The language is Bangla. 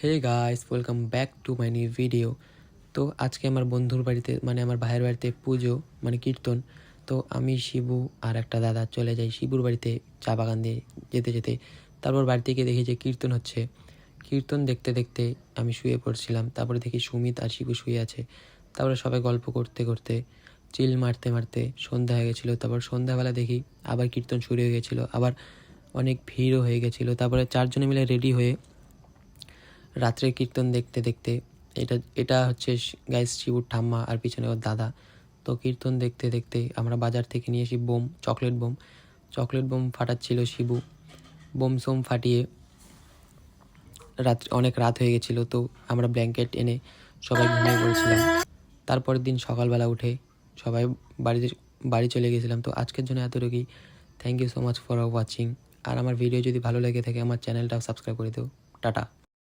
Hey guys, welcome back to my new video. তো আজকে আমার বন্ধুর বাড়িতে মানে আমার ভাইয়ের বাড়িতে পুজো মানে কীর্তন। তো আমি শিবু আর একটা দাদা চলে যাই শিবুর বাড়িতে চা বাগান দিয়ে যেতে যেতে। তারপর বাড়িতে গিয়ে দেখি যে কীর্তন হচ্ছে। কীর্তন দেখতে দেখতে আমি শুয়ে পড়ছিলাম। তারপরে দেখি সুমিত আর শিবু শুয়ে আছে। তারপরে সবাই গল্প করতে করতে চিল মারতে মারতে সন্ধ্যা হয়ে গেছিলো। তারপর সন্ধ্যাবেলা দেখি আবার কীর্তন শুরু হয়ে গেছিলো, আবার অনেক ভিড়ও হয়ে গেছিলো। তারপরে চারজনে মিলে রেডি হয়ে রাত্রে কীর্তন দেখতে দেখতে এটা এটা হচ্ছে গাইস শিবুর ঠাম্মা আর পিছনে ওর দাদা। তো কীর্তন দেখতে দেখতে আমরা বাজার থেকে নিয়ে এসি বোম, চকলেট বোম ফাটাচ্ছিল শিবু। বোম সোম ফাটিয়ে অনেক রাত হয়ে গেছিলো। তো আমরা ব্ল্যাঙ্কেট এনে সবাই ঘুমিয়ে পড়েছিলাম। তারপরের দিন সকালবেলা উঠে সবাই বাড়ি চলে গেছিলাম। তো আজকের জন্য এতটুকুই। Thank you so much for watching. আর আমার ভিডিও যদি ভালো লেগে থাকে আমার চ্যানেলটাও সাবস্ক্রাইব করে দেও। টাটা।